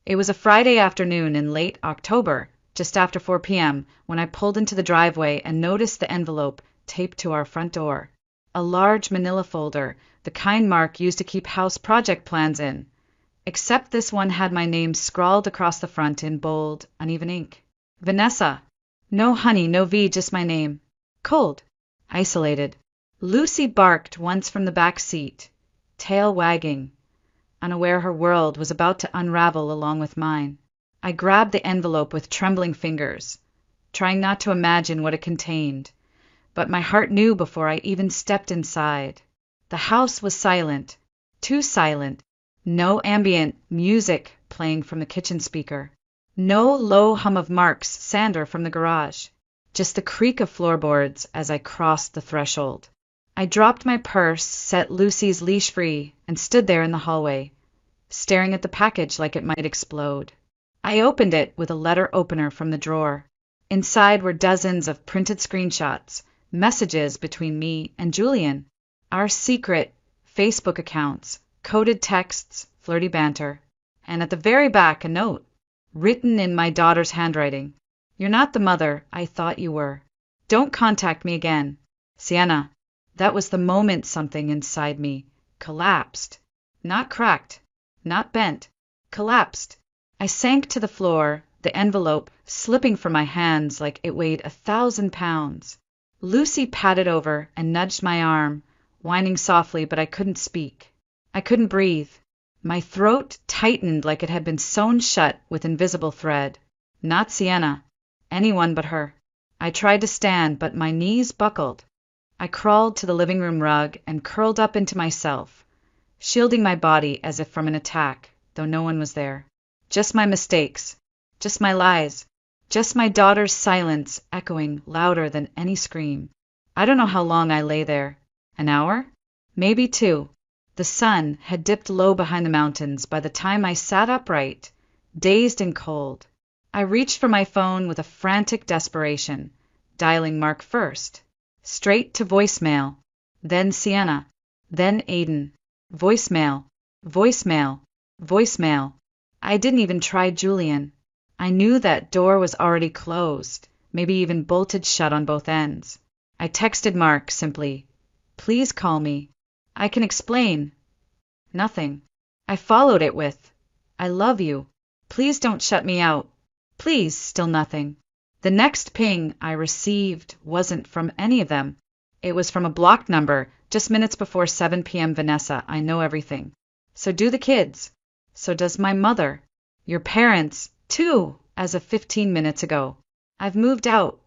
It was a Friday afternoon in late October, just after 4 p.m., when I pulled into the driveway and noticed the envelope taped to our front door. A large manila folder, the kind Mark used to keep house project plans in. Except this one had my name scrawled across the front in bold, uneven ink. Vanessa. No honey, no V, just my name. Cold. Isolated. Lucy barked once from the back seat, tail wagging, unaware her world was about to unravel along with mine. I grabbed the envelope with trembling fingers, trying not to imagine what it contained, but my heart knew before I even stepped inside. The house was silent, too silent. No ambient music playing from the kitchen speaker. No low hum of Mark's sander from the garage. Just the creak of floorboards as I crossed the threshold. I dropped my purse, set Lucy's leash free, and stood there in the hallway, staring at the package like it might explode. I opened it with a letter opener from the drawer. Inside were dozens of printed screenshots, messages between me and Julian, our secret Facebook accounts, coded texts, flirty banter, and at the very back a note, written in my daughter's handwriting. You're not the mother I thought you were. Don't contact me again. Sienna. That was the moment something inside me collapsed. Not cracked, not bent, collapsed. I sank to the floor, the envelope slipping from my hands like it weighed 1,000 pounds. Lucy patted over and nudged my arm, whining softly, but I couldn't speak. I couldn't breathe. My throat tightened like it had been sewn shut with invisible thread. Not Sienna. Anyone but her. I tried to stand, but my knees buckled. I crawled to the living room rug and curled up into myself, shielding my body as if from an attack, though no one was there. Just my mistakes. Just my lies. Just my daughter's silence echoing louder than any scream. I don't know how long I lay there. An hour? Maybe 2. The sun had dipped low behind the mountains by the time I sat upright, dazed and cold. I reached for my phone with a frantic desperation, dialing Mark first. Straight to voicemail, then Sienna, then Aiden. Voicemail, voicemail, voicemail. I didn't even try Julian. I knew that door was already closed, maybe even bolted shut on both ends. I texted Mark simply, please call me. I can explain. Nothing. I followed it with, I love you. Please don't shut me out. Please, still nothing. The next ping I received wasn't from any of them. It was from a blocked number, just minutes before 7 p.m. Vanessa, I know everything. So do the kids. So does my mother. Your parents, too, as of 15 minutes ago. I've moved out.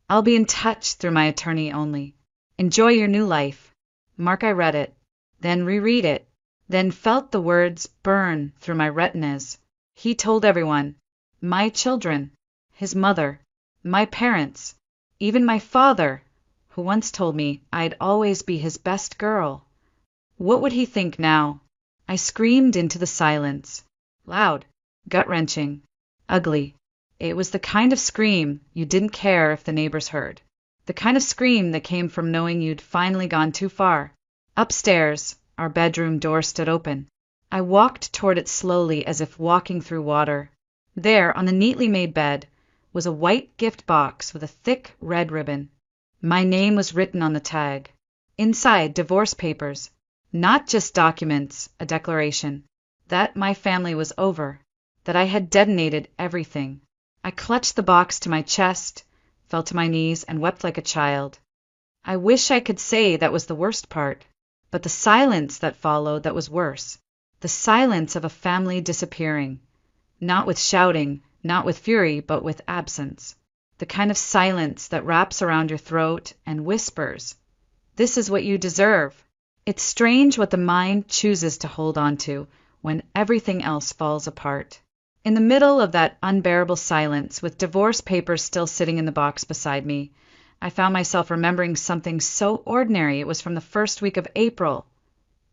I'll be in touch through my attorney only. Enjoy your new life. Mark, I read it, then reread it, then felt the words burn through my retinas. He told everyone. My children. His mother. My parents, even my father, who once told me I'd always be his best girl. What would he think now? I screamed into the silence. Loud, gut-wrenching, ugly. It was the kind of scream you didn't care if the neighbors heard. The kind of scream that came from knowing you'd finally gone too far. Upstairs, our bedroom door stood open. I walked toward it slowly as if walking through water. There, on the neatly made bed, was a white gift box with a thick red ribbon. My name was written on the tag. Inside, divorce papers. Not just documents, a declaration. That my family was over. That I had detonated everything. I clutched the box to my chest, fell to my knees, and wept like a child. I wish I could say that was the worst part, but the silence that followed that was worse. The silence of a family disappearing. Not with shouting, not with fury, but with absence. The kind of silence that wraps around your throat and whispers, this is what you deserve. It's strange what the mind chooses to hold on to when everything else falls apart. In the middle of that unbearable silence, with divorce papers still sitting in the box beside me, I found myself remembering something so ordinary it was from the first week of April,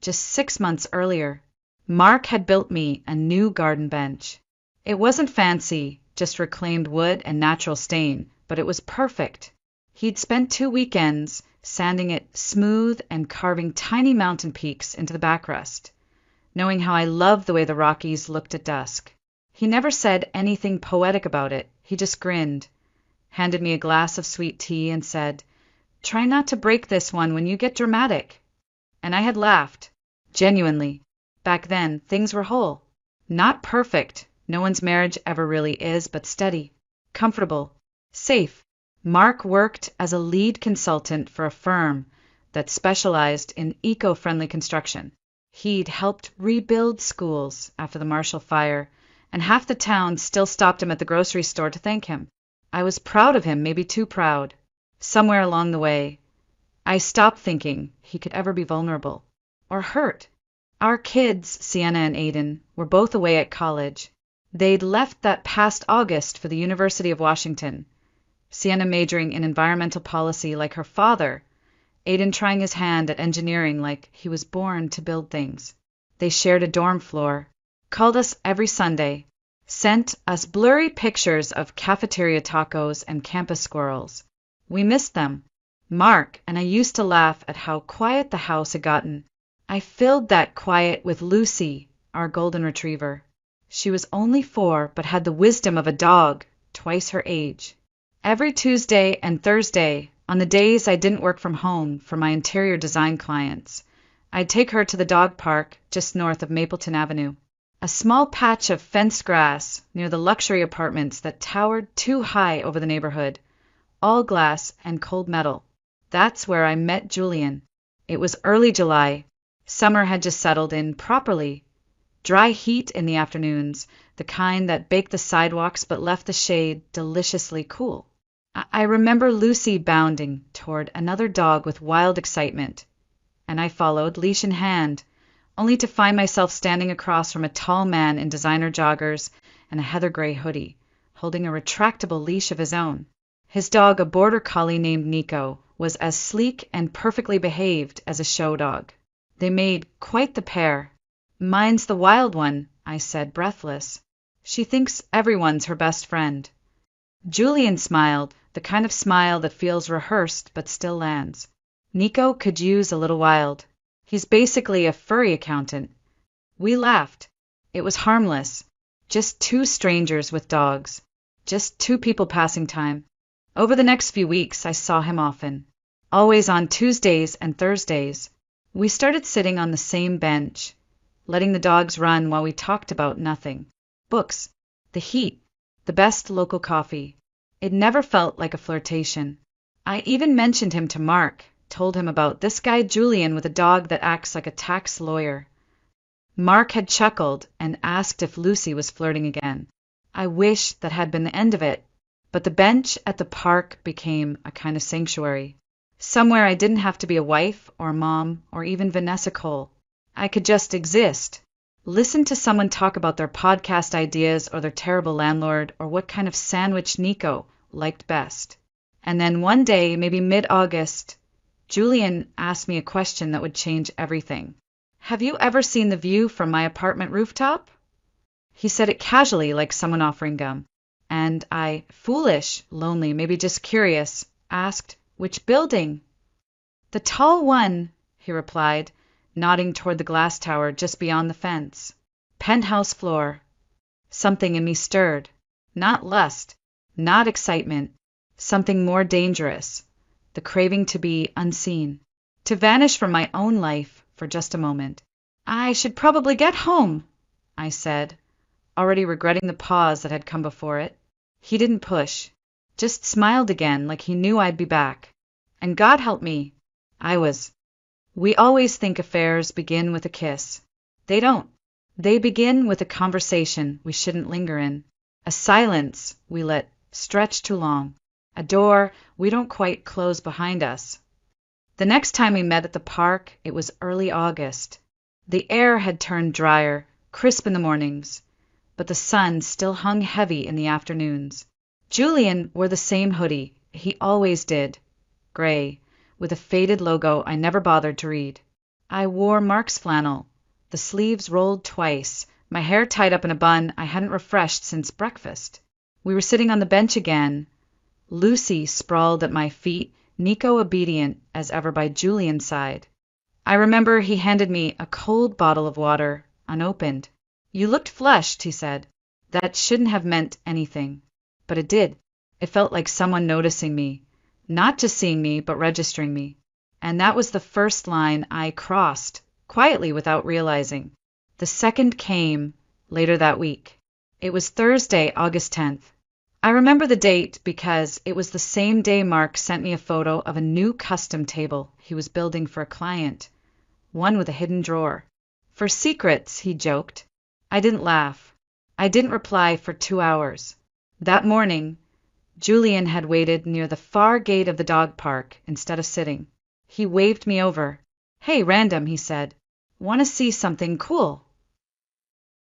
just 6 months earlier. Mark had built me a new garden bench. It wasn't fancy, just reclaimed wood and natural stain, but it was perfect. He'd spent 2 weekends sanding it smooth and carving tiny mountain peaks into the backrest, knowing how I loved the way the Rockies looked at dusk. He never said anything poetic about it. He just grinned, handed me a glass of sweet tea, and said, "Try not to break this one when you get dramatic." And I had laughed. Genuinely. Back then, things were whole. Not perfect. No one's marriage ever really is, but steady. Comfortable. Safe. Mark worked as a lead consultant for a firm that specialized in eco-friendly construction. He'd helped rebuild schools after the Marshall Fire, and half the town still stopped him at the grocery store to thank him. I was proud of him, maybe too proud. Somewhere along the way, I stopped thinking he could ever be vulnerable or hurt. Our kids, Sienna and Aiden, were both away at college. They'd left that past August for the University of Washington, Sienna majoring in environmental policy like her father, Aiden trying his hand at engineering like he was born to build things. They shared a dorm floor, called us every Sunday, sent us blurry pictures of cafeteria tacos and campus squirrels. We missed them. Mark and I used to laugh at how quiet the house had gotten. I filled that quiet with Lucy, our golden retriever. She was only 4, but had the wisdom of a dog, twice her age. Every Tuesday and Thursday, on the days I didn't work from home for my interior design clients, I'd take her to the dog park just north of Mapleton Avenue, a small patch of fenced grass near the luxury apartments that towered too high over the neighborhood, all glass and cold metal. That's where I met Julian. It was early July. Summer had just settled in properly. Dry heat in the afternoons, the kind that baked the sidewalks but left the shade deliciously cool. I remember Lucy bounding toward another dog with wild excitement, and I followed, leash in hand, only to find myself standing across from a tall man in designer joggers and a heather gray hoodie, holding a retractable leash of his own. His dog, a border collie named Nico, was as sleek and perfectly behaved as a show dog. They made quite the pair. "Mine's the wild one," I said, breathless. "She thinks everyone's her best friend." Julian smiled, the kind of smile that feels rehearsed but still lands. "Nico could use a little wild. He's basically a furry accountant." We laughed. It was harmless. Just 2 strangers with dogs. Just 2 people passing time. Over the next few weeks, I saw him often. Always on Tuesdays and Thursdays. We started sitting on the same bench, letting the dogs run while we talked about nothing. Books, the heat, the best local coffee. It never felt like a flirtation. I even mentioned him to Mark, told him about this guy Julian with a dog that acts like a tax lawyer. Mark had chuckled and asked if Lucy was flirting again. I wish that had been the end of it, but the bench at the park became a kind of sanctuary. Somewhere I didn't have to be a wife or mom or even Vanessa Cole. I could just exist. Listen to someone talk about their podcast ideas or their terrible landlord or what kind of sandwich Nico liked best. And then one day, maybe mid-August, Julian asked me a question that would change everything. "Have you ever seen the view from my apartment rooftop?" He said it casually, like someone offering gum. And I, foolish, lonely, maybe just curious, asked, "Which building?" "The tall one," he replied, nodding toward the glass tower just beyond the fence. "Penthouse floor." Something in me stirred. Not lust, not excitement, something more dangerous. The craving to be unseen, to vanish from my own life for just a moment. "I should probably get home," I said, already regretting the pause that had come before it. He didn't push, just smiled again like he knew I'd be back. And God help me, I was. We always think affairs begin with a kiss. They don't. They begin with a conversation we shouldn't linger in, a silence we let stretch too long, a door we don't quite close behind us. The next time we met at the park, it was early August. The air had turned drier, crisp in the mornings, but the sun still hung heavy in the afternoons. Julian wore the same hoodie. He always did. Gray, with a faded logo I never bothered to read. I wore Mark's flannel, the sleeves rolled twice, my hair tied up in a bun I hadn't refreshed since breakfast. We were sitting on the bench again, Lucy sprawled at my feet, Nico obedient as ever by Julian's side. I remember he handed me a cold bottle of water, unopened. "You looked flushed," he said. That shouldn't have meant anything. But it did. It felt like someone noticing me, not just seeing me, but registering me. And that was the first line I crossed, quietly without realizing. The second came later that week. It was Thursday, August 10th. I remember the date because it was the same day Mark sent me a photo of a new custom table he was building for a client, one with a hidden drawer. For secrets, he joked. I didn't laugh. I didn't reply for 2 hours. That morning, Julian had waited near the far gate of the dog park instead of sitting. He waved me over. Hey, random, he said. Want to see something cool?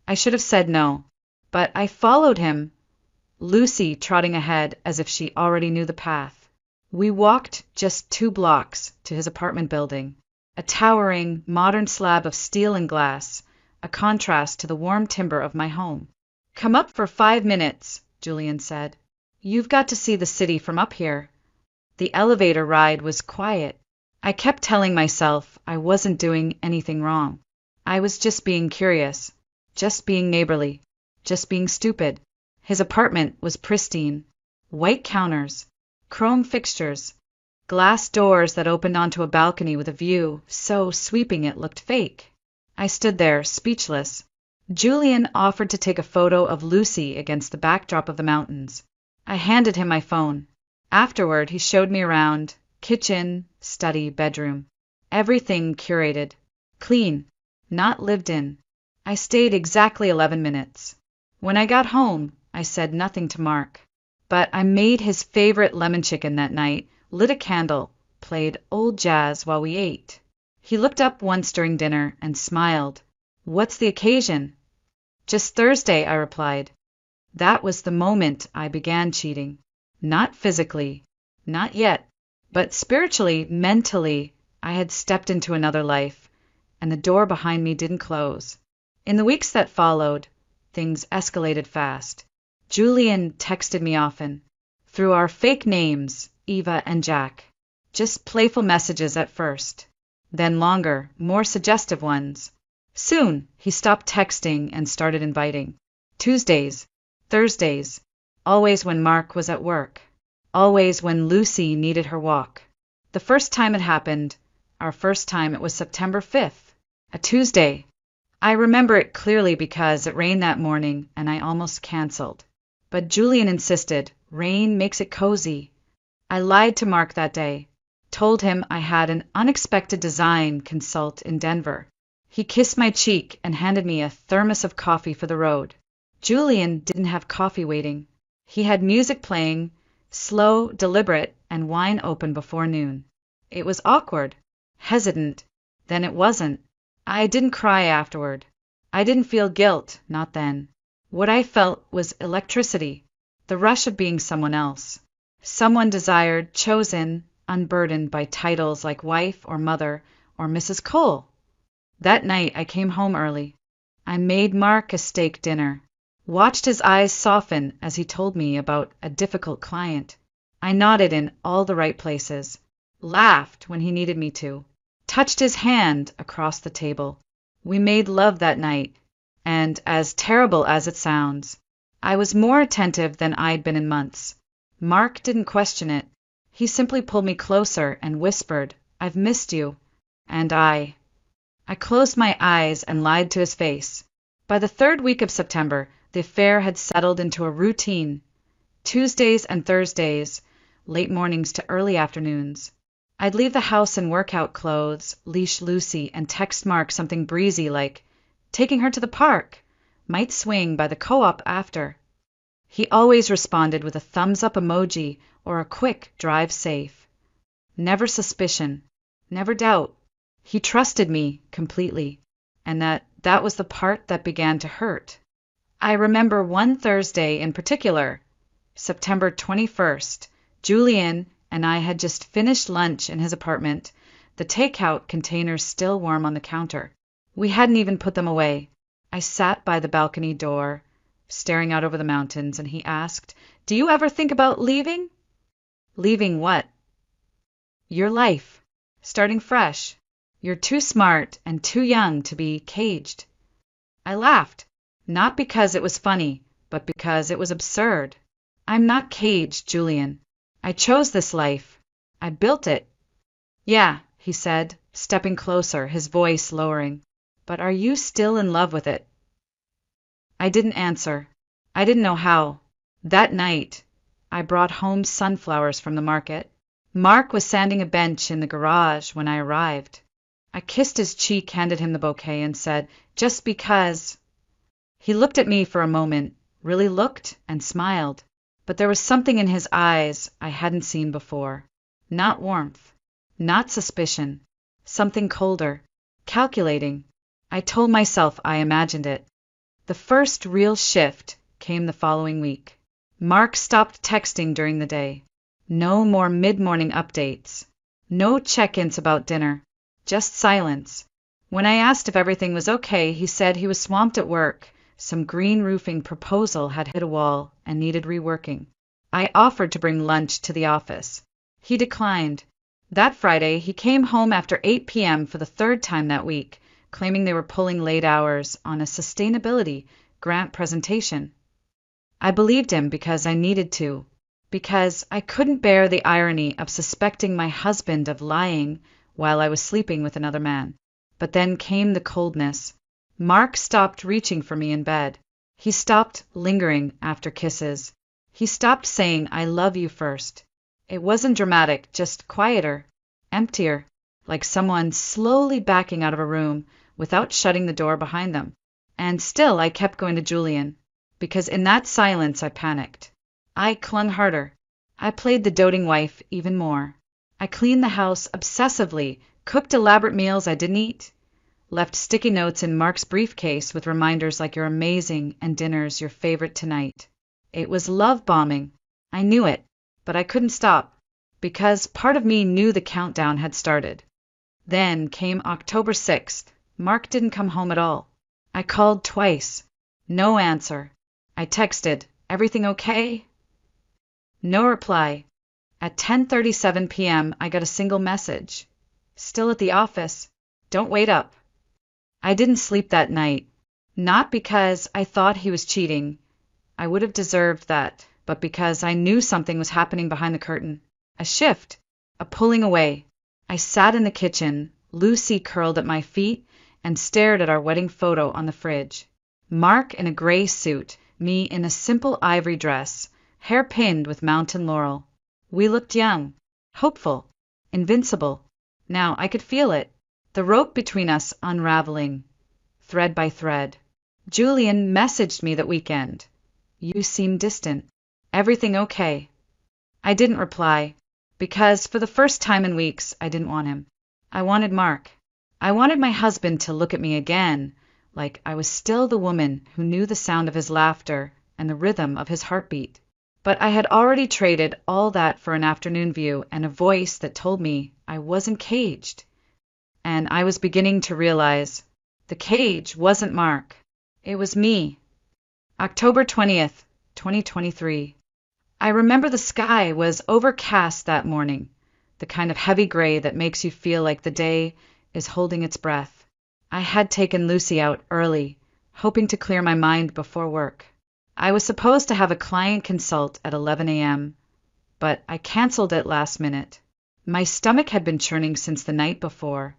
I should have said no, but I followed him, Lucy trotting ahead as if she already knew the path. We walked just 2 blocks to his apartment building, a towering, modern slab of steel and glass, a contrast to the warm timber of my home. Come up for 5 minutes, Julian said. You've got to see the city from up here. The elevator ride was quiet. I kept telling myself I wasn't doing anything wrong. I was just being curious, just being neighborly, just being stupid. His apartment was pristine. White counters, chrome fixtures, glass doors that opened onto a balcony with a view so sweeping it looked fake. I stood there, speechless. Julian offered to take a photo of Lucy against the backdrop of the mountains. I handed him my phone. Afterward, he showed me around, kitchen, study, bedroom. Everything curated. Clean. Not lived in. I stayed exactly 11 minutes. When I got home, I said nothing to Mark. But I made his favorite lemon chicken that night, lit a candle, played old jazz while we ate. He looked up once during dinner and smiled. What's the occasion? Just Thursday, I replied. That was the moment I began cheating. Not physically, not yet, but spiritually, mentally, I had stepped into another life, and the door behind me didn't close. In the weeks that followed, things escalated fast. Julian texted me often, through our fake names, Eva and Jack. Just playful messages at first, then longer, more suggestive ones. Soon, he stopped texting and started inviting. Tuesdays, Thursdays, always when Mark was at work, always when Lucy needed her walk. The first time it happened, our first time, it was September 5th, a Tuesday. I remember it clearly because it rained that morning and I almost canceled. But Julian insisted, rain makes it cozy. I lied to Mark that day, told him I had an unexpected design consult in Denver. He kissed my cheek and handed me a thermos of coffee for the road. Julian didn't have coffee waiting. He had music playing, slow, deliberate, and wine open before noon. It was awkward, hesitant, then it wasn't. I didn't cry afterward. I didn't feel guilt, not then. What I felt was electricity, the rush of being someone else. Someone desired, chosen, unburdened by titles like wife or mother or Mrs. Cole. That night I came home early. I made Mark a steak dinner, watched his eyes soften as he told me about a difficult client. I nodded in all the right places, laughed when he needed me to, touched his hand across the table. We made love that night, and as terrible as it sounds, I was more attentive than I'd been in months. Mark didn't question it. He simply pulled me closer and whispered, I've missed you. And I closed my eyes and lied to his face. By the 3rd week of September, the affair had settled into a routine. Tuesdays and Thursdays, late mornings to early afternoons. I'd leave the house in workout clothes, leash Lucy, and text Mark something breezy like, taking her to the park, might swing by the co-op after. He always responded with a thumbs-up emoji or a quick drive safe. Never suspicion, never doubt. He trusted me completely, and that was the part that began to hurt. I remember one Thursday in particular, September 21st, Julian and I had just finished lunch in his apartment, the takeout containers still warm on the counter. We hadn't even put them away. I sat by the balcony door, staring out over the mountains, and he asked, Do you ever think about leaving? Leaving what? Your life. Starting fresh. You're too smart and too young to be caged. I laughed, not because it was funny, but because it was absurd. I'm not caged, Julian. I chose this life. I built it. Yeah, he said, stepping closer, his voice lowering. But are you still in love with it? I didn't answer. I didn't know how. That night, I brought home sunflowers from the market. Mark was sanding a bench in the garage when I arrived. I kissed his cheek, handed him the bouquet, and said, "Just because." He looked at me for a moment, really looked and smiled. But there was something in his eyes I hadn't seen before. Not warmth, not suspicion, something colder, calculating. I told myself I imagined it. The first real shift came the following week. Mark stopped texting during the day. No more mid-morning updates. No check-ins about dinner. Just silence. When I asked if everything was okay, he said he was swamped at work. Some green roofing proposal had hit a wall and needed reworking. I offered to bring lunch to the office. He declined. That Friday, he came home after 8 p.m. for the third time that week, claiming they were pulling late hours on a sustainability grant presentation. I believed him because I needed to, because I couldn't bear the irony of suspecting my husband of lying while I was sleeping with another man. But then came the coldness. Mark stopped reaching for me in bed. He stopped lingering after kisses. He stopped saying, "I love you" first. It wasn't dramatic, just quieter, emptier, like someone slowly backing out of a room without shutting the door behind them. And still I kept going to Julian, because in that silence I panicked. I clung harder. I played the doting wife even more. I cleaned the house obsessively, cooked elaborate meals I didn't eat, left sticky notes in Mark's briefcase with reminders like "You're amazing" and "Dinner's your favorite tonight." It was love bombing. I knew it, but I couldn't stop, because part of me knew the countdown had started. Then came October 6th. Mark didn't come home at all. I called twice. No answer. I texted, "Everything okay?" No reply. At 10:37 p.m., I got a single message. "Still at the office. Don't wait up." I didn't sleep that night. Not because I thought he was cheating. I would have deserved that, but because I knew something was happening behind the curtain. A shift. A pulling away. I sat in the kitchen, Lucy curled at my feet, and stared at our wedding photo on the fridge. Mark in a gray suit, me in a simple ivory dress, hair pinned with mountain laurel. We looked young, hopeful, invincible. Now I could feel it, the rope between us unraveling, thread by thread. Julian messaged me that weekend. "You seem distant. Everything okay?" I didn't reply, because for the first time in weeks I didn't want him. I wanted Mark. I wanted my husband to look at me again, like I was still the woman who knew the sound of his laughter and the rhythm of his heartbeat. But I had already traded all that for an afternoon view and a voice that told me I wasn't caged. And I was beginning to realize the cage wasn't Mark. It was me. October 20th, 2023. I remember the sky was overcast that morning, the kind of heavy gray that makes you feel like the day is holding its breath. I had taken Lucy out early, hoping to clear my mind before work. I was supposed to have a client consult at 11 a.m., but I canceled it last minute. My stomach had been churning since the night before,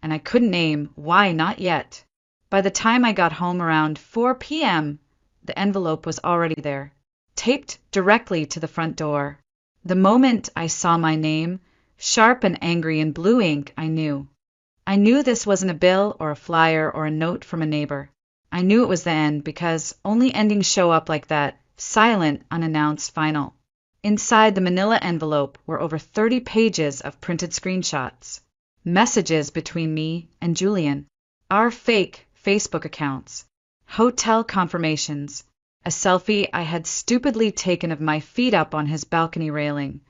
and I couldn't name why not yet. By the time I got home around 4 p.m., the envelope was already there, taped directly to the front door. The moment I saw my name, sharp and angry in blue ink, I knew. I knew this wasn't a bill or a flyer or a note from a neighbor. I knew it was the end because only endings show up like that, silent, unannounced, final. Inside the manila envelope were over 30 pages of printed screenshots. Messages between me and Julian. Our fake Facebook accounts. Hotel confirmations. A selfie I had stupidly taken of my feet up on his balcony railing.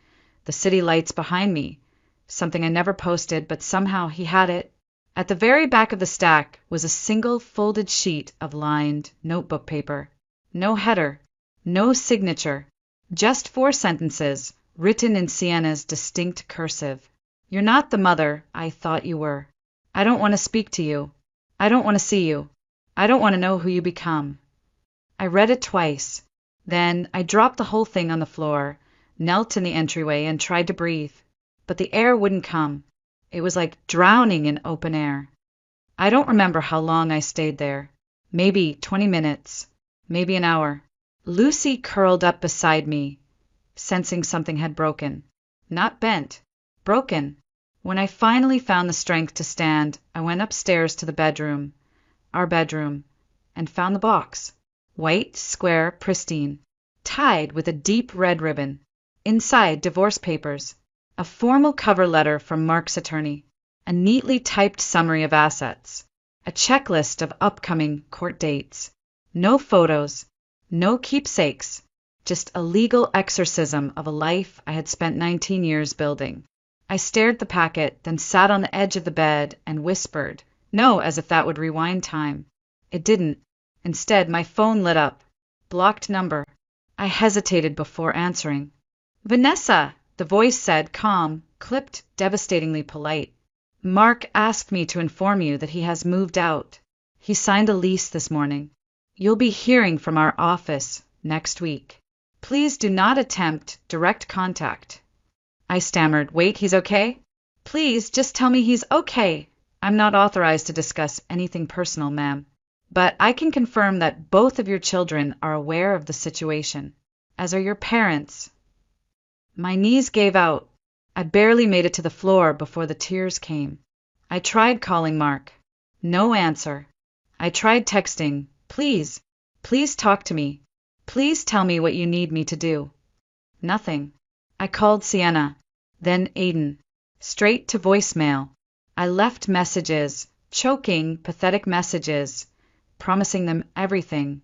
The city lights behind me. Something I never posted, but somehow he had it. At the very back of the stack was a single folded sheet of lined notebook paper. No header. No signature. Just 4 sentences, written in Sienna's distinct cursive. "You're not the mother I thought you were. I don't want to speak to you. I don't want to see you. I don't want to know who you become." I read it twice. Then I dropped the whole thing on the floor, knelt in the entryway, and tried to breathe. But the air wouldn't come. It was like drowning in open air. I don't remember how long I stayed there. Maybe 20 minutes. Maybe an hour. Lucy curled up beside me, sensing something had broken. Not bent. Broken. When I finally found the strength to stand, I went upstairs to the bedroom, our bedroom, and found the box. White, square, pristine, tied with a deep red ribbon. Inside, divorce papers, a formal cover letter from Mark's attorney, a neatly typed summary of assets, a checklist of upcoming court dates. No photos, no keepsakes, just a legal exorcism of a life I had spent 19 years building. I stared at the packet, then sat on the edge of the bed and whispered, no, as if that would rewind time. It didn't. Instead, my phone lit up. Blocked number. I hesitated before answering. Vanessa, the voice said, calm, clipped, devastatingly polite. Mark asked me to inform you that he has moved out. He signed a lease this morning. You'll be hearing from our office next week. Please do not attempt direct contact. I stammered, wait, he's okay? Please, just tell me he's okay. I'm not authorized to discuss anything personal, ma'am. But I can confirm that both of your children are aware of the situation, as are your parents. My knees gave out. I barely made it to the floor before the tears came. I tried calling Mark. No answer. I tried texting, please talk to me. Please tell me what you need me to do. Nothing. I called Sienna, then Aiden. Straight to voicemail. I left messages, choking, pathetic messages, promising them everything.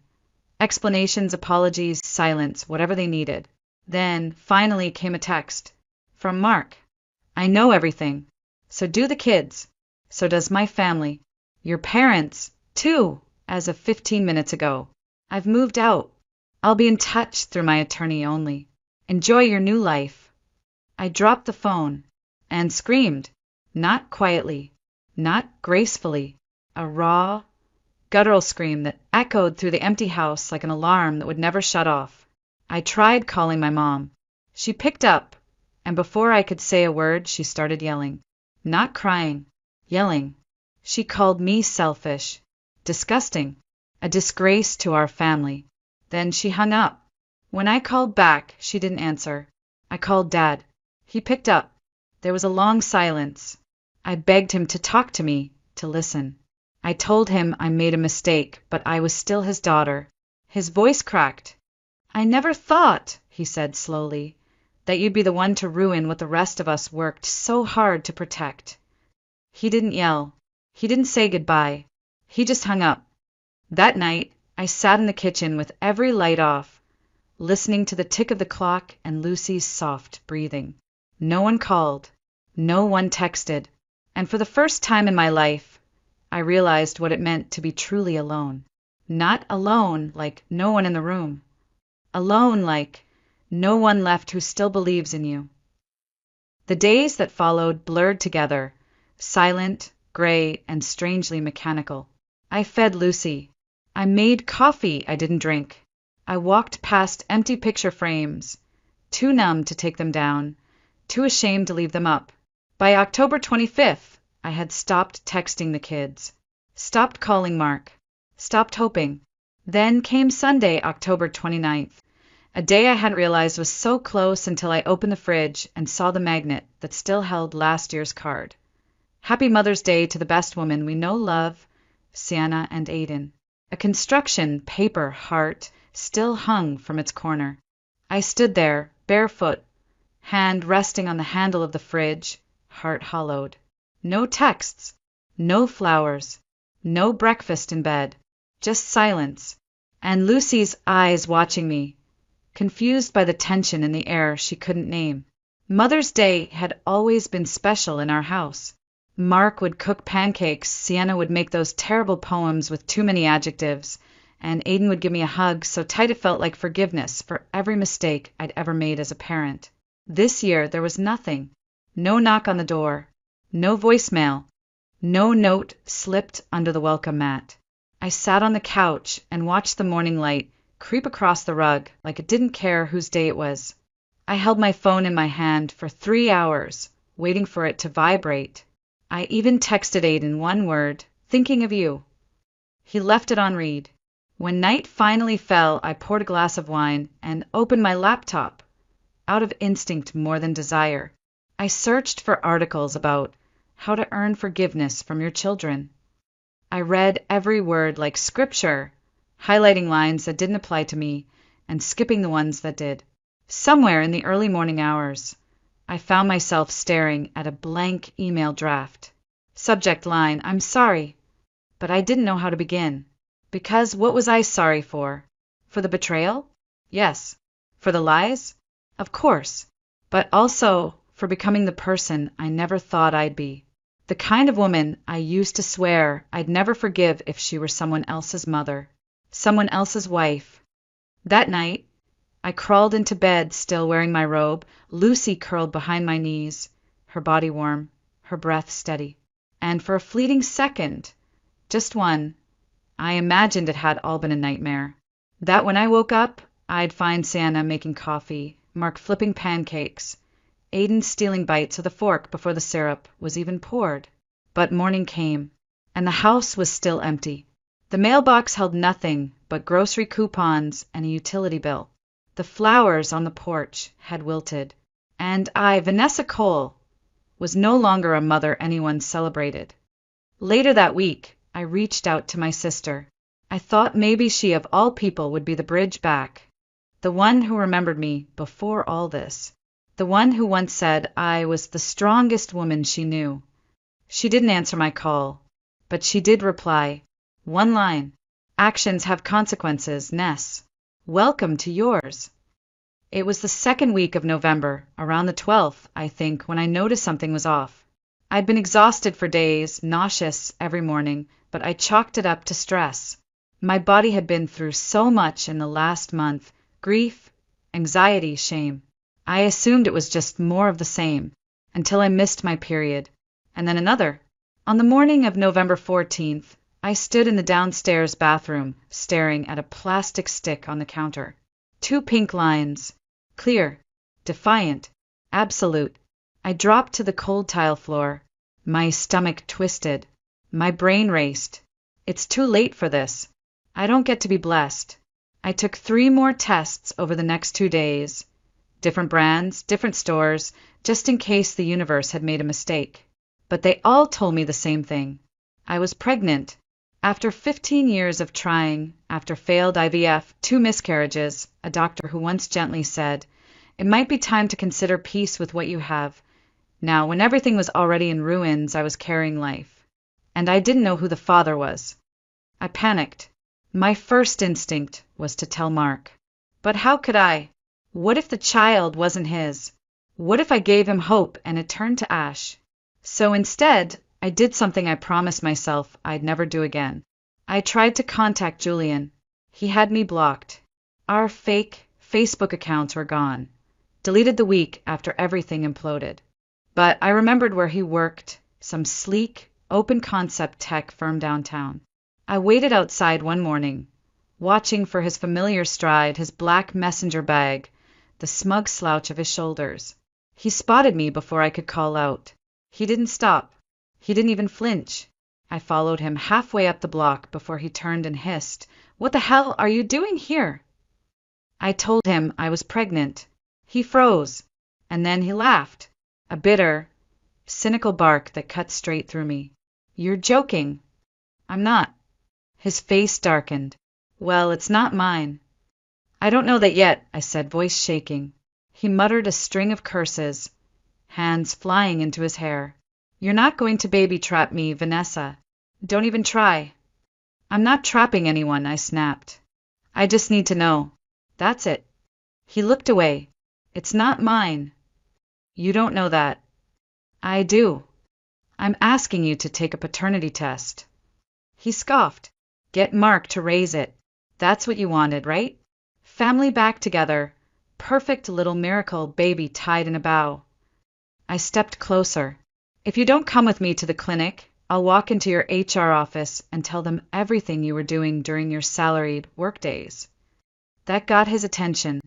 Explanations, apologies, silence, whatever they needed. Then, finally, came a text. From Mark. I know everything. So do the kids. So does my family. Your parents, too, as of 15 minutes ago. I've moved out. I'll be in touch through my attorney only. Enjoy your new life. I dropped the phone and screamed. Not quietly. Not gracefully. A raw, guttural scream that echoed through the empty house like an alarm that would never shut off. I tried calling my mom. She picked up, and before I could say a word, she started yelling. Not crying. Yelling. She called me selfish. Disgusting. A disgrace to our family. Then she hung up. When I called back, she didn't answer. I called Dad. He picked up. There was a long silence. I begged him to talk to me, to listen. I told him I made a mistake, but I was still his daughter. His voice cracked. I never thought, he said slowly, that you'd be the one to ruin what the rest of us worked so hard to protect. He didn't yell. He didn't say goodbye. He just hung up. That night, I sat in the kitchen with every light off, listening to the tick of the clock and Lucy's soft breathing. No one called. No one texted. And for the first time in my life, I realized what it meant to be truly alone. Not alone like no one in the room. Alone like no one left who still believes in you. The days that followed blurred together, silent, gray, and strangely mechanical. I fed Lucy. I made coffee I didn't drink. I walked past empty picture frames, too numb to take them down, too ashamed to leave them up. By October 25th, I had stopped texting the kids, stopped calling Mark, stopped hoping. Then came Sunday, October 29th, a day I hadn't realized was so close until I opened the fridge and saw the magnet that still held last year's card. Happy Mother's Day to the best woman we know, love, Sienna and Aiden. A construction paper heart still hung from its corner. I stood there, barefoot, hand resting on the handle of the fridge, heart hollowed. No texts, no flowers, no breakfast in bed, just silence, and Lucy's eyes watching me, confused by the tension in the air she couldn't name. Mother's Day had always been special in our house. Mark would cook pancakes, Sienna would make those terrible poems with too many adjectives, and Aiden would give me a hug so tight it felt like forgiveness for every mistake I'd ever made as a parent. This year there was nothing. No knock on the door. No voicemail. No note slipped under the welcome mat. I sat on the couch and watched the morning light creep across the rug like it didn't care whose day it was. I held my phone in my hand for 3 hours, waiting for it to vibrate. I even texted Aiden one word, thinking of you. He left it on read. When night finally fell, I poured a glass of wine and opened my laptop. Out of instinct more than desire, I searched for articles about how to earn forgiveness from your children. I read every word like scripture, highlighting lines that didn't apply to me and skipping the ones that did. Somewhere in the early morning hours, I found myself staring at a blank email draft. Subject line, I'm sorry, but I didn't know how to begin. Because what was I sorry for? For the betrayal? Yes. For the lies? Of course. But also for becoming the person I never thought I'd be. The kind of woman I used to swear I'd never forgive if she were someone else's mother, someone else's wife. That night, I crawled into bed still wearing my robe, Lucy curled behind my knees, her body warm, her breath steady. And for a fleeting second, just one, I imagined it had all been a nightmare. That when I woke up, I'd find Santa making coffee, Mark flipping pancakes, Aiden stealing bites of the fork before the syrup was even poured. But morning came, and the house was still empty. The mailbox held nothing but grocery coupons and a utility bill. The flowers on the porch had wilted, and I, Vanessa Cole, was no longer a mother anyone celebrated. Later that week, I reached out to my sister. I thought maybe she of all people would be the bridge back, the one who remembered me before all this, the one who once said I was the strongest woman she knew. She didn't answer my call, but she did reply. One line. Actions have consequences, Ness. Welcome to yours. It was the second week of November, around the 12th, I think, when I noticed something was off. I'd been exhausted for days, nauseous every morning, but I chalked it up to stress. My body had been through so much in the last month, grief, anxiety, shame. I assumed it was just more of the same, until I missed my period, and then another. On the morning of November 14th, I stood in the downstairs bathroom, staring at a plastic stick on the counter. 2 pink lines. Clear, defiant, absolute. I dropped to the cold tile floor. My stomach twisted. My brain raced. It's too late for this. I don't get to be blessed. I took 3 more tests over the next 2 days. Different brands, different stores, just in case the universe had made a mistake. But they all told me the same thing. I was pregnant. After 15 years of trying, after failed IVF, 2 miscarriages, a doctor who once gently said, it might be time to consider peace with what you have. Now, when everything was already in ruins, I was carrying life. And I didn't know who the father was. I panicked. My first instinct was to tell Mark. But how could I? What if the child wasn't his? What if I gave him hope and it turned to ash? So instead, I did something I promised myself I'd never do again. I tried to contact Julian. He had me blocked. Our fake Facebook accounts were gone, deleted the week after everything imploded. But I remembered where he worked, some sleek, open-concept tech firm downtown. I waited outside one morning, watching for his familiar stride, his black messenger bag, the smug slouch of his shoulders. He spotted me before I could call out. He didn't stop. He didn't even flinch. I followed him halfway up the block before he turned and hissed, "What the hell are you doing here?" I told him I was pregnant. He froze, and then he laughed, a bitter, cynical bark that cut straight through me. "You're joking." "I'm not." His face darkened. "Well, it's not mine." "I don't know that yet," I said, voice shaking. He muttered a string of curses, hands flying into his hair. "You're not going to baby trap me, Vanessa. Don't even try." "I'm not trapping anyone," I snapped. "I just need to know. That's it." He looked away. "It's not mine." "You don't know that." "I do. I'm asking you to take a paternity test." He scoffed. "Get Mark to raise it. That's what you wanted, right? Family back together. Perfect little miracle baby tied in a bow." I stepped closer. "If you don't come with me to the clinic, I'll walk into your HR office and tell them everything you were doing during your salaried work days." That got his attention.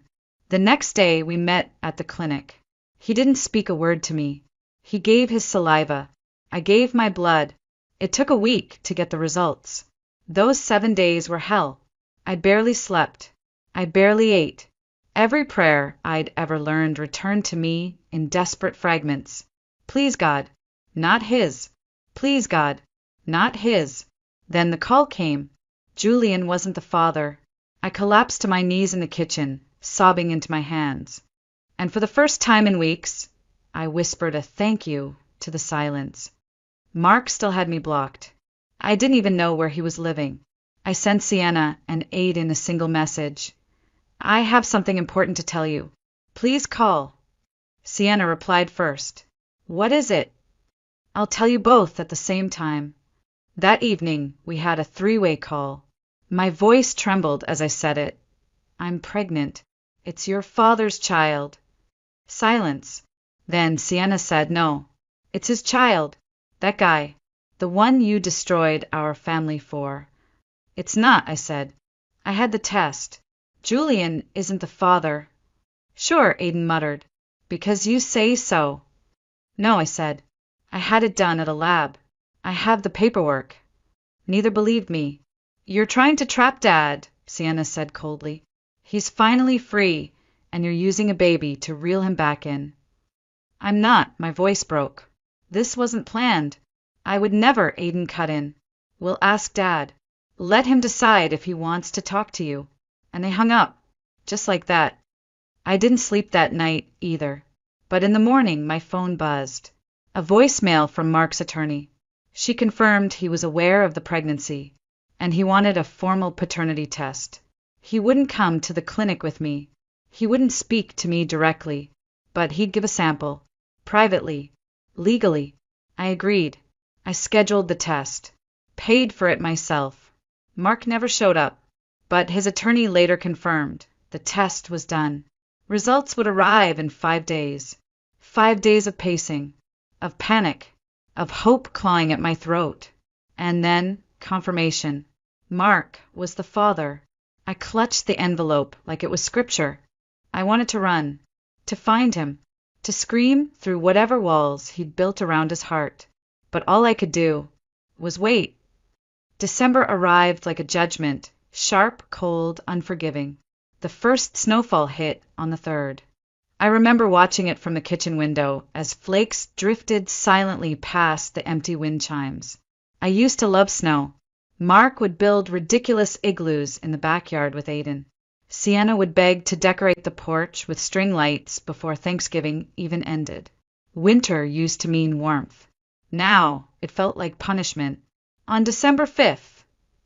The next day we met at the clinic. He didn't speak a word to me. He gave his saliva. I gave my blood. It took a week to get the results. Those 7 days were hell. I barely slept. I barely ate. Every prayer I'd ever learned returned to me in desperate fragments. Please God, not his. Please God, not his. Then the call came. Julian wasn't the father. I collapsed to my knees in the kitchen, sobbing into my hands. And for the first time in weeks, I whispered a thank you to the silence. Mark still had me blocked. I didn't even know where he was living. I sent Sienna and Aiden a single message. I have something important to tell you. Please call. Sienna replied first. What is it? I'll tell you both at the same time. That evening, we had a three-way call. My voice trembled as I said it. I'm pregnant. It's your father's child. Silence. Then Sienna said, no, it's his child. That guy. The one you destroyed our family for. It's not, I said. I had the test. Julian isn't the father. Sure, Aiden muttered. Because you say so. No, I said. I had it done at a lab. I have the paperwork. Neither believed me. You're trying to trap Dad, Sienna said coldly. He's finally free, and you're using a baby to reel him back in. I'm not, my voice broke. This wasn't planned. I would never, Aiden cut in. We'll ask Dad. Let him decide if he wants to talk to you. And they hung up. Just like that. I didn't sleep that night, either. But in the morning, my phone buzzed. A voicemail from Mark's attorney. She confirmed he was aware of the pregnancy, and he wanted a formal paternity test. He wouldn't come to the clinic with me. He wouldn't speak to me directly, but he'd give a sample. Privately. Legally. I agreed. I scheduled the test. Paid for it myself. Mark never showed up, but his attorney later confirmed the test was done. Results would arrive in 5 days. 5 days of pacing, of panic, of hope clawing at my throat. And then, confirmation. Mark was the father. I clutched the envelope like it was scripture. I wanted to run, to find him, to scream through whatever walls he'd built around his heart. But all I could do was wait. December arrived like a judgment, sharp, cold, unforgiving. The first snowfall hit on the 3rd. I remember watching it from the kitchen window as flakes drifted silently past the empty wind chimes. I used to love snow. Mark would build ridiculous igloos in the backyard with Aiden. Sienna would beg to decorate the porch with string lights before Thanksgiving even ended. Winter used to mean warmth. Now it felt like punishment. On December 5th,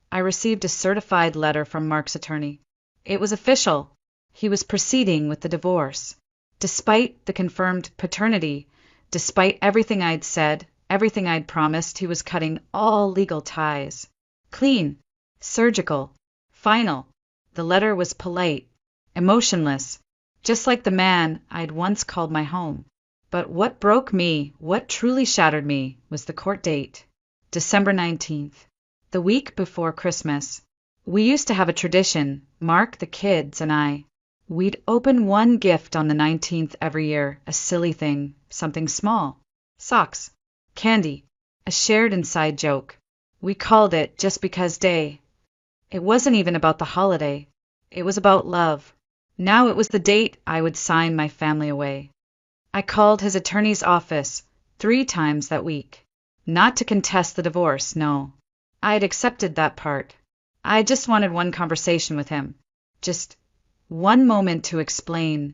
I received a certified letter from Mark's attorney. It was official. He was proceeding with the divorce. Despite the confirmed paternity, despite everything I'd said, everything I'd promised, he was cutting all legal ties. Clean, surgical, final. The letter was polite, emotionless, just like the man I'd once called my home. But what broke me, what truly shattered me, was the court date. December 19th, the week before Christmas. We used to have a tradition, Mark, the kids, and I. We'd open one gift on the 19th every year, a silly thing, something small. Socks, candy, a shared inside joke. We called it Just Because Day. It wasn't even about the holiday. It was about love. Now it was the date I would sign my family away. I called his attorney's office 3 times that week. Not to contest the divorce, no. I had accepted that part. I just wanted one conversation with him. Just one moment to explain,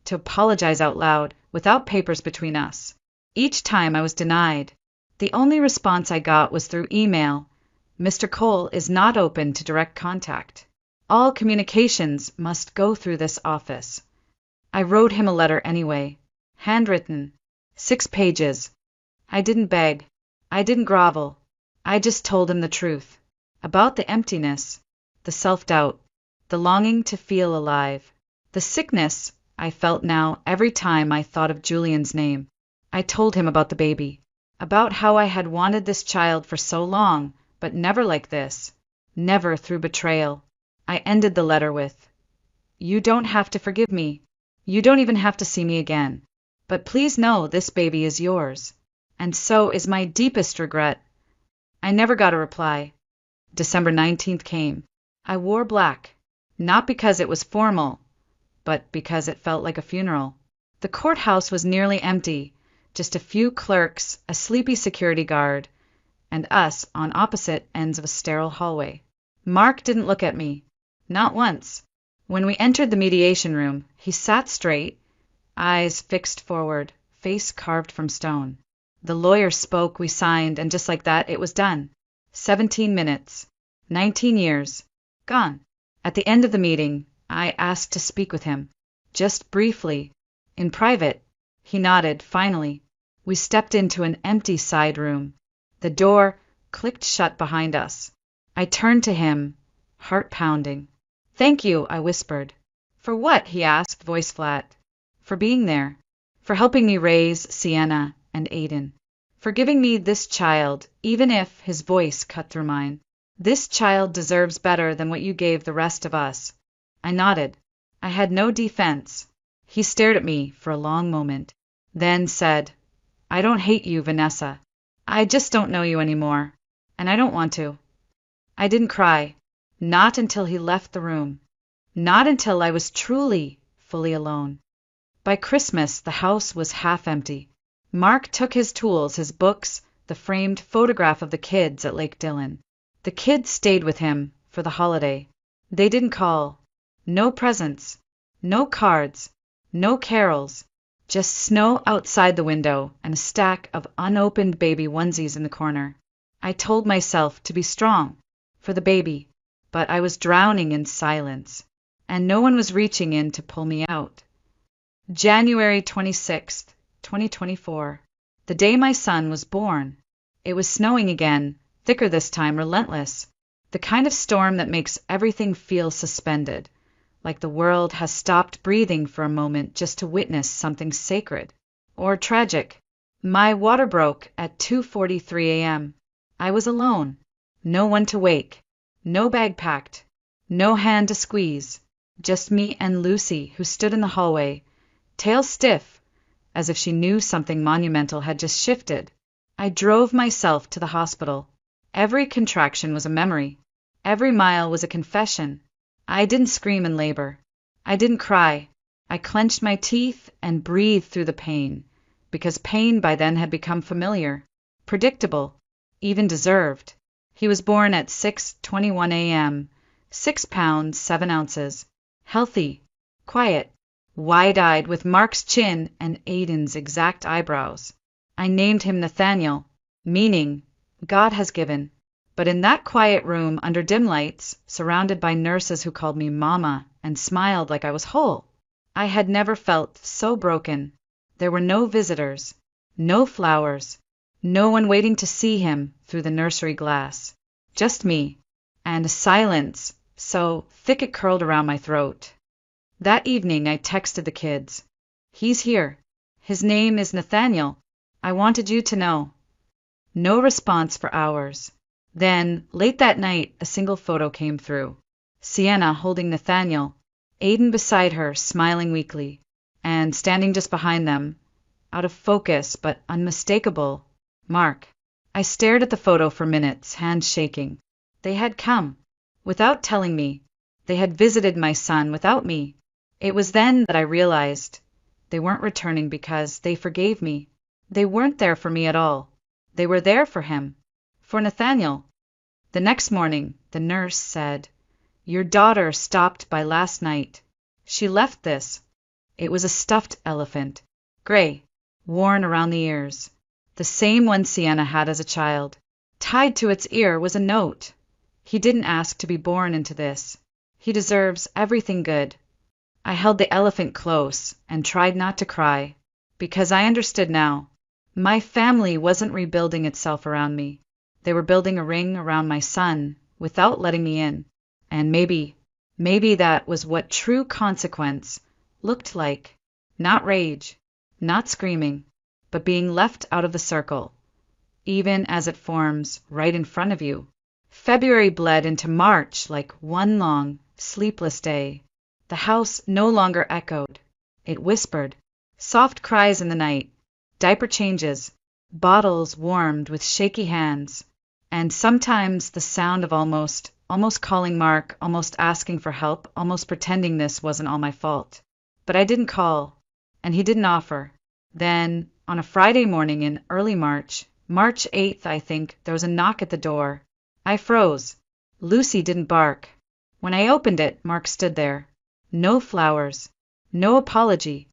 to apologize out loud, without papers between us. Each time I was denied. The only response I got was through email. Mr. Cole is not open to direct contact. All communications must go through this office. I wrote him a letter anyway. Handwritten. 6 pages. I didn't beg. I didn't grovel. I just told him the truth. About the emptiness, the self-doubt, the longing to feel alive, the sickness I felt now every time I thought of Julian's name. I told him about the baby, about how I had wanted this child for so long, but never like this, never through betrayal. I ended the letter with, You don't have to forgive me. You don't even have to see me again. But please know this baby is yours. And so is my deepest regret. I never got a reply. December 19th came. I wore black, not because it was formal, but because it felt like a funeral. The courthouse was nearly empty, just a few clerks, a sleepy security guard, and us on opposite ends of a sterile hallway. Mark didn't look at me. Not once. When we entered the mediation room, he sat straight, eyes fixed forward, face carved from stone. The lawyer spoke, we signed, and just like that, it was done. 17 minutes. 19 years. Gone. At the end of the meeting, I asked to speak with him. Just briefly. In private. He nodded, finally. We stepped into an empty side room. The door clicked shut behind us. I turned to him, heart pounding. Thank you, I whispered. For what? He asked, voice flat. For being there. For helping me raise Sienna and Aiden. For giving me this child, even if his voice cut through mine. This child deserves better than what you gave the rest of us. I nodded. I had no defense. He stared at me for a long moment, then said, I don't hate you, Vanessa. I just don't know you anymore, and I don't want to. I didn't cry. Not until he left the room. Not until I was truly, fully alone. By Christmas, the house was half empty. Mark took his tools, his books, the framed photograph of the kids at Lake Dillon. The kids stayed with him for the holiday. They didn't call. No presents. No cards. No carols. Just snow outside the window and a stack of unopened baby onesies in the corner. I told myself to be strong for the baby, but I was drowning in silence, and no one was reaching in to pull me out. January 26th, 2024. The day my son was born. It was snowing again, thicker this time, relentless. The kind of storm that makes everything feel suspended, like the world has stopped breathing for a moment just to witness something sacred. Or tragic. My water broke at 2:43 a.m. I was alone. No one to wake. No bag packed. No hand to squeeze. Just me and Lucy, who stood in the hallway, tail stiff, as if she knew something monumental had just shifted. I drove myself to the hospital. Every contraction was a memory. Every mile was a confession. I didn't scream in labor. I didn't cry. I clenched my teeth and breathed through the pain, because pain by then had become familiar, predictable, even deserved. He was born at 6:21 a.m., 6 pounds, 7 ounces, healthy, quiet, wide-eyed, with Mark's chin and Aiden's exact eyebrows. I named him Nathaniel, meaning God has given. But in that quiet room under dim lights, surrounded by nurses who called me Mama and smiled like I was whole, I had never felt so broken. There were no visitors, no flowers, no one waiting to see him through the nursery glass. Just me, and a silence so thick it curled around my throat. That evening I texted the kids. He's here. His name is Nathaniel. I wanted you to know. No response for hours. Then, late that night, a single photo came through. Sienna holding Nathaniel, Aiden beside her, smiling weakly, and standing just behind them, out of focus but unmistakable, Mark. I stared at the photo for minutes, hands shaking. They had come, without telling me. They had visited my son without me. It was then that I realized they weren't returning because they forgave me. They weren't there for me at all. They were there for him. For Nathaniel. The next morning, the nurse said, Your daughter stopped by last night. She left this. It was a stuffed elephant, gray, worn around the ears, the same one Sienna had as a child. Tied to its ear was a note. He didn't ask to be born into this. He deserves everything good. I held the elephant close and tried not to cry, because I understood now. My family wasn't rebuilding itself around me. They were building a ring around my son without letting me in. And maybe that was what true consequence looked like. Not rage, not screaming, but being left out of the circle, even as it forms right in front of you. February bled into March like one long, sleepless day. The house no longer echoed. It whispered. Soft cries in the night, diaper changes, bottles warmed with shaky hands, and sometimes the sound of almost calling Mark, almost asking for help, almost pretending this wasn't all my fault. But I didn't call, and he didn't offer. Then, on a Friday morning in early March, March 8th, I think, there was a knock at the door. I froze. Lucy didn't bark. When I opened it, Mark stood there. No flowers, no apology,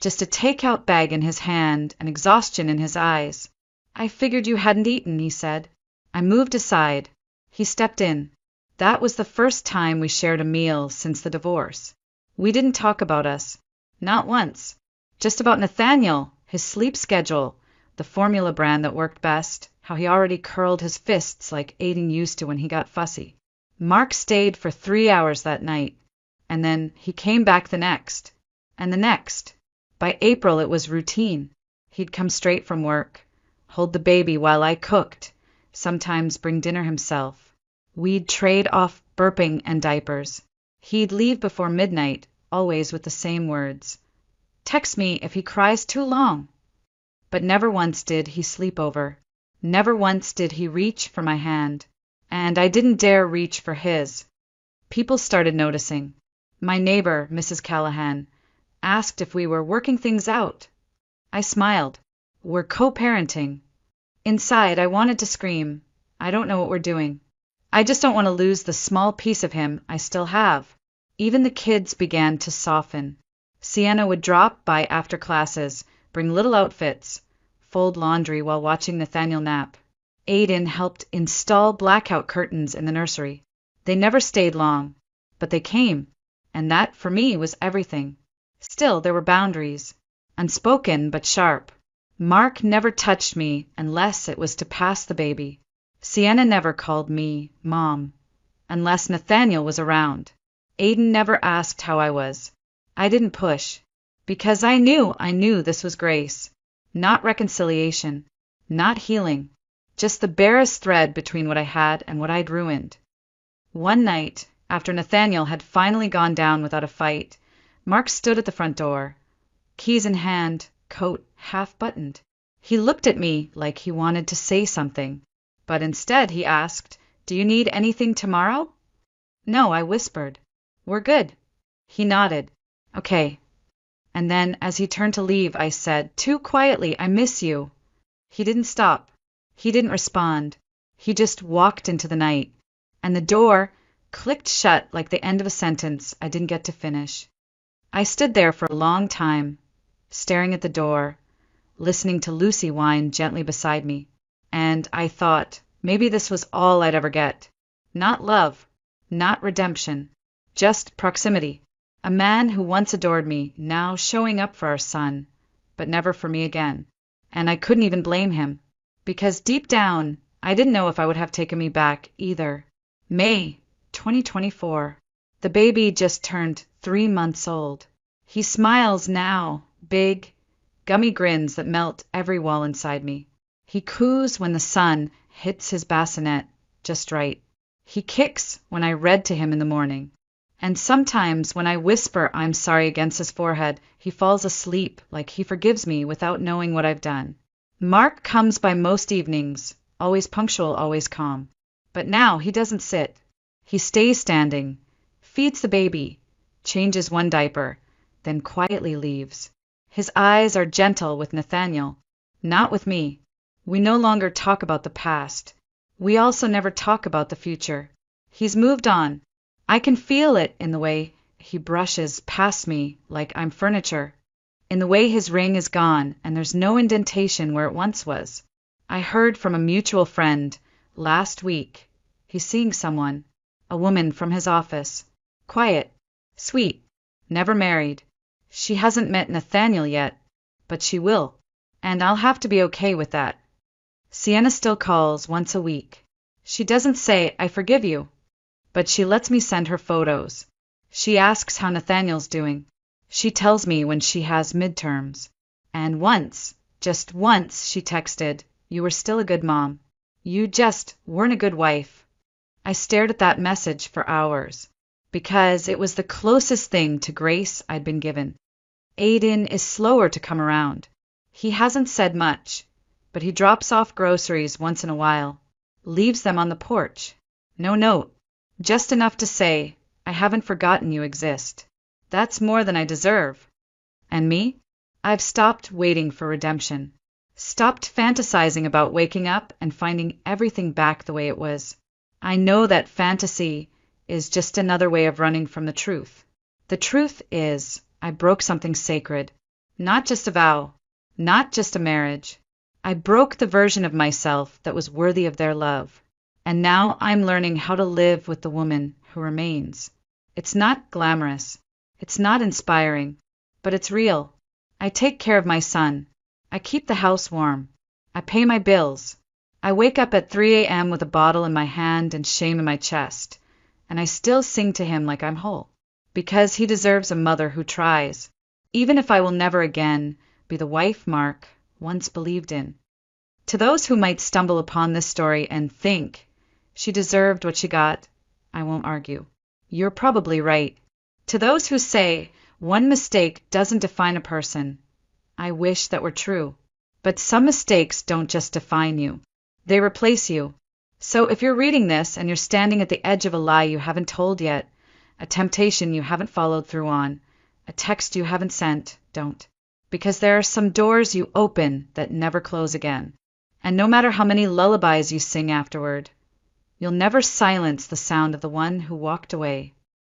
just a takeout bag in his hand and exhaustion in his eyes. I figured you hadn't eaten, he said. I moved aside. He stepped in. That was the first time we shared a meal since the divorce. We didn't talk about us. Not once. Just about Nathaniel, his sleep schedule, the formula brand that worked best, how he already curled his fists like Aiden used to when he got fussy. Mark stayed for 3 hours that night, and then he came back the next, and the next. By April it was routine. He'd come straight from work, hold the baby while I cooked, sometimes bring dinner himself. We'd trade off burping and diapers. He'd leave before midnight, always with the same words. Text me if he cries too long. But never once did he sleep over. Never once did he reach for my hand. And I didn't dare reach for his. People started noticing. My neighbor, Mrs. Callahan, asked if we were working things out. I smiled. We're co-parenting. Inside, I wanted to scream. I don't know what we're doing. I just don't want to lose the small piece of him I still have. Even the kids began to soften. Sienna would drop by after classes, bring little outfits, fold laundry while watching Nathaniel nap. Aiden helped install blackout curtains in the nursery. They never stayed long, but they came, and that, for me, was everything. Still, there were boundaries, unspoken but sharp. Mark never touched me unless it was to pass the baby. Sienna never called me Mom, unless Nathaniel was around. Aiden never asked how I was. I didn't push, because I knew this was grace, not reconciliation, not healing, just the barest thread between what I had and what I'd ruined. One night, after Nathaniel had finally gone down without a fight, Mark stood at the front door, keys in hand, coat half buttoned. He looked at me like he wanted to say something, but instead he asked, "Do you need anything tomorrow?" "No," I whispered. "We're good." He nodded. "Okay." And then, as he turned to leave, I said, too quietly, "I miss you." He didn't stop. He didn't respond. He just walked into the night, and the door clicked shut like the end of a sentence I didn't get to finish. I stood there for a long time, staring at the door, listening to Lucy whine gently beside me, and I thought maybe this was all I'd ever get. Not love, not redemption, just proximity. A man who once adored me, now showing up for our son, but never for me again. And I couldn't even blame him, because deep down, I didn't know if I would have taken me back either. May 2024. The baby just turned 3 months old. He smiles now, big, gummy grins that melt every wall inside me. He coos when the sun hits his bassinet just right. He kicks when I read to him in the morning. And sometimes when I whisper I'm sorry against his forehead, he falls asleep like he forgives me without knowing what I've done. Mark comes by most evenings, always punctual, always calm. But now he doesn't sit. He stays standing, feeds the baby, changes one diaper, then quietly leaves. His eyes are gentle with Nathaniel, not with me. We no longer talk about the past. We also never talk about the future. He's moved on. I can feel it in the way he brushes past me like I'm furniture, in the way his ring is gone and there's no indentation where it once was. I heard from a mutual friend last week. He's seeing someone, a woman from his office. Quiet, sweet, never married. She hasn't met Nathaniel yet, but she will, and I'll have to be okay with that. Sienna still calls once a week. She doesn't say, "I forgive you," but she lets me send her photos. She asks how Nathaniel's doing. She tells me when she has midterms. And once, just once, she texted, "You were still a good mom. You just weren't a good wife." I stared at that message for hours, because it was the closest thing to grace I'd been given. Aiden is slower to come around. He hasn't said much, but he drops off groceries once in a while, leaves them on the porch. No note, just enough to say, I haven't forgotten you exist. That's more than I deserve. And me? I've stopped waiting for redemption. Stopped fantasizing about waking up and finding everything back the way it was. I know that fantasy is just another way of running from the truth. The truth is, I broke something sacred. Not just a vow, not just a marriage. I broke the version of myself that was worthy of their love. And now I'm learning how to live with the woman who remains. It's not glamorous. It's not inspiring, but it's real. I take care of my son. I keep the house warm. I pay my bills. I wake up at 3 a.m. with a bottle in my hand and shame in my chest, and I still sing to him like I'm whole, because he deserves a mother who tries, even if I will never again be the wife Mark once believed in. To those who might stumble upon this story and think she deserved what she got, I won't argue. You're probably right. To those who say one mistake doesn't define a person, I wish that were true. But some mistakes don't just define you. They replace you. So if you're reading this and you're standing at the edge of a lie you haven't told yet, a temptation you haven't followed through on, a text you haven't sent, don't. Because there are some doors you open that never close again. And no matter how many lullabies you sing afterward, you'll never silence the sound of the one who walked away.